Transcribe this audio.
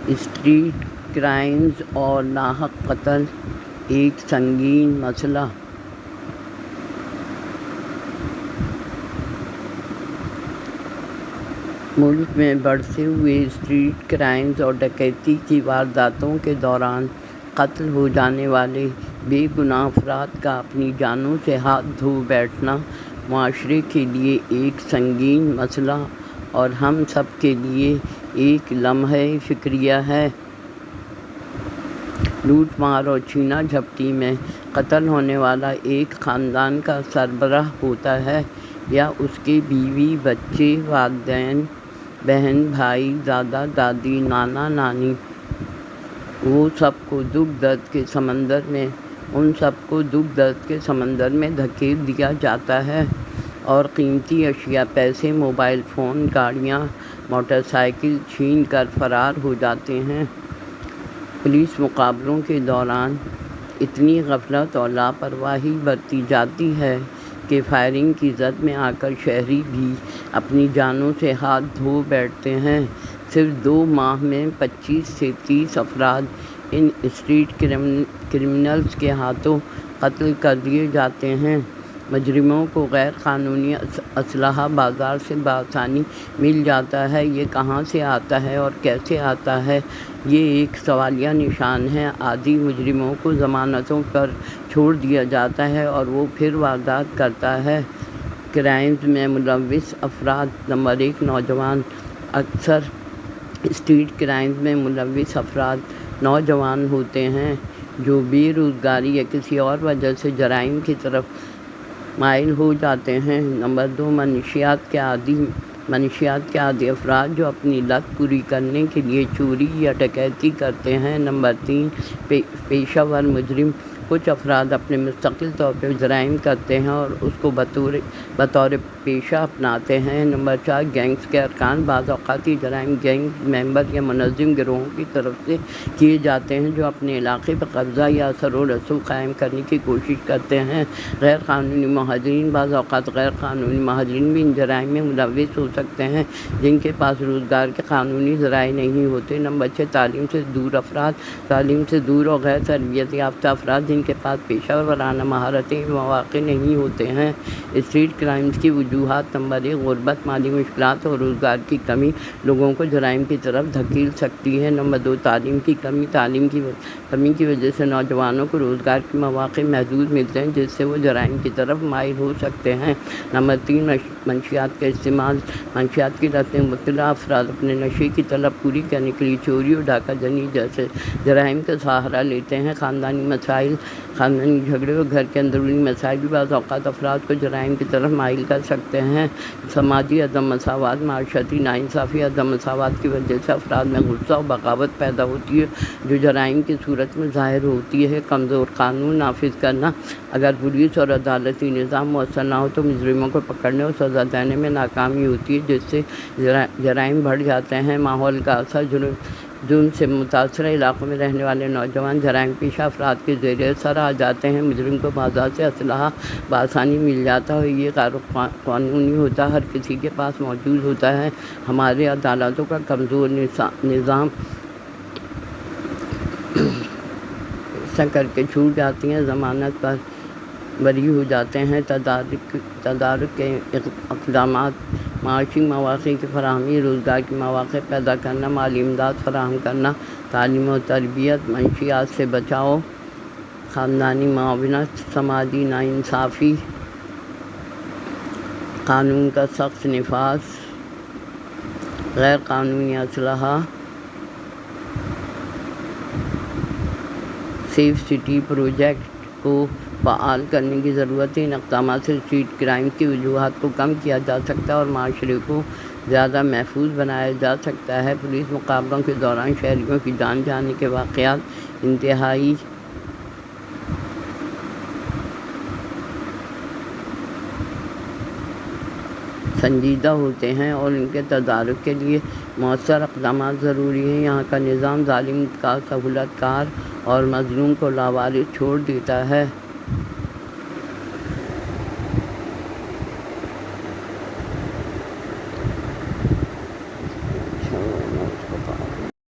Street crimes اور ناحق قتل ایک سنگین مسئلہ۔ ملک میں بڑھتے ہوئے اسٹریٹ کرائمز اور ڈکیتی کی وارداتوں کے دوران قتل ہو جانے والے بے گناہ افراد کا اپنی جانوں سے ہاتھ دھو بیٹھنا معاشرے کے لیے ایک سنگین مسئلہ اور ہم سب کے لیے ایک لمحہ فکریہ ہے۔ لوٹ مار اور چھینا جھپٹی میں قتل ہونے والا ایک خاندان کا سربراہ ہوتا ہے یا اس کے بیوی، بچے، والدین، بہن بھائی، دادا دادی، نانا نانی، ان سب کو دکھ درد کے سمندر میں دھکیل دیا جاتا ہے اور قیمتی اشیاء، پیسے، موبائل فون، گاڑیاں، موٹر سائیکل چھین کر فرار ہو جاتے ہیں۔ پولیس مقابلوں کے دوران اتنی غفلت اور لاپرواہی برتی جاتی ہے کہ فائرنگ کی زد میں آ کر شہری بھی اپنی جانوں سے ہاتھ دھو بیٹھتے ہیں۔ صرف 2 ماہ میں 25 سے 30 افراد ان اسٹریٹ کرمنلز کے ہاتھوں قتل کر دیے جاتے ہیں۔ مجرموں کو غیر قانونی اسلحہ بازار سے بآسانی مل جاتا ہے۔ یہ کہاں سے آتا ہے اور کیسے آتا ہے، یہ ایک سوالیہ نشان ہے۔ عادی مجرموں کو ضمانتوں پر چھوڑ دیا جاتا ہے اور وہ پھر واردات کرتا ہے۔ کرائمز میں ملوث افراد۔ نمبر 1، نوجوان۔ اکثر اسٹریٹ کرائمز میں ملوث افراد نوجوان ہوتے ہیں جو بے روزگاری یا کسی اور وجہ سے جرائم کی طرف مائل ہو جاتے ہیں۔ نمبر 2، منشیات کے عادی افراد جو اپنی لت پوری کرنے کے لیے چوری یا ڈکیتی کرتے ہیں۔ نمبر 3، پیشہ ور مجرم۔ کچھ افراد اپنے مستقل طور پر جرائم کرتے ہیں اور اس کو بطور پیشہ اپناتے ہیں۔ نمبر 4، گینگز کے ارکان۔ بعض اوقات یہ جرائم گینگ ممبر یا منظم گروہوں کی طرف سے کیے جاتے ہیں جو اپنے علاقے پر قبضہ یا اثر و رسوخ قائم کرنے کی کوشش کرتے ہیں۔ غیر قانونی مہاجرین۔ بعض اوقات غیر قانونی مہاجرین بھی ان جرائم میں ملوث ہو سکتے ہیں جن کے پاس روزگار کے قانونی ذرائع نہیں ہوتے۔ نمبر 6، تعلیم سے دور افراد۔ تعلیم سے دور اور غیر تربیت یافتہ افراد جن کے پاس پیشہ ورانہ مہارتیں یا مواقع نہیں ہوتے ہیں۔ اسٹریٹ کرائمز کی وجوہات۔ نمبر 1، غربت، مالی مشکلات اور روزگار کی کمی لوگوں کو جرائم کی طرف دھکیل سکتی ہے۔ نمبر 2، تعلیم کی کمی۔ تعلیم کی کمی کی وجہ سے نوجوانوں کو روزگار کے مواقع محدود ملتے ہیں جس سے وہ جرائم کی طرف مائل ہو سکتے ہیں۔ نمبر 3، منشیات کا استعمال۔ منشیات کی لت میں مبتلا افراد اپنے نشے کی طلب پوری کرنے کے لیے چوری اور ڈاکہ زنی جیسے جرائم کا سہارا لیتے ہیں۔ خاندانی مسائل۔ خاندانی جھگڑے اور گھر کے اندرونی مسائل بھی بعض اوقات افراد کو جرائم کی طرف مائل کر سکتے ہیں۔ سماجی عدم مساوات۔ معاشرتی ناانصافی، عدم مساوات کی وجہ سے افراد میں غصہ اور بغاوت پیدا ہوتی ہے جو جرائم کی صورت میں ظاہر ہوتی ہے۔ کمزور قانون نافذ کرنا۔ اگر پولیس اور عدالتی نظام مؤثر نہ ہو تو مجرموں کو پکڑنے اور سزا دینے میں ناکامی ہوتی ہے جس سے جرائم بڑھ جاتے ہیں۔ ماحول کا اثر۔ جرم سے متاثرہ علاقوں میں رہنے والے نوجوان جرائم پیشہ افراد کے زیر اثر آ جاتے ہیں۔ مجرم کو بازار سے اسلحہ بآسانی مل جاتا ہے اور یہ غیر قانونی ہوتا ہے، ہر کسی کے پاس موجود ہوتا ہے۔ ہمارے عدالتوں کا کمزور نظام ایسا کر کے چھوٹ جاتی ہیں، ضمانت پر بری ہو جاتے ہیں۔ تدارک کے اقدامات۔ معاشی مواقع کی فراہمی، روزگار کے مواقع پیدا کرنا، مالی امداد فراہم کرنا، تعلیم و تربیت، منشیات سے بچاؤ، خاندانی معاونت، سماجی ناانصافی، قانون کا سخت نفاذ، غیر قانونی اسلحہ، سیف سٹی پروجیکٹ کو فعال کرنے کی ضرورت ہے۔ ان اقدامات سے اسٹریٹ کرائم کی وجوہات کو کم کیا جا سکتا ہے اور معاشرے کو زیادہ محفوظ بنایا جا سکتا ہے۔ پولیس مقابلوں کے دوران شہریوں کی جان جانے کے واقعات انتہائی سنجیدہ ہوتے ہیں اور ان کے تدارک کے لیے مؤثر اقدامات ضروری ہیں۔ یہاں کا نظام ظالم کا سہولت کار اور مظلوم کو لاوارث چھوڑ دیتا ہے۔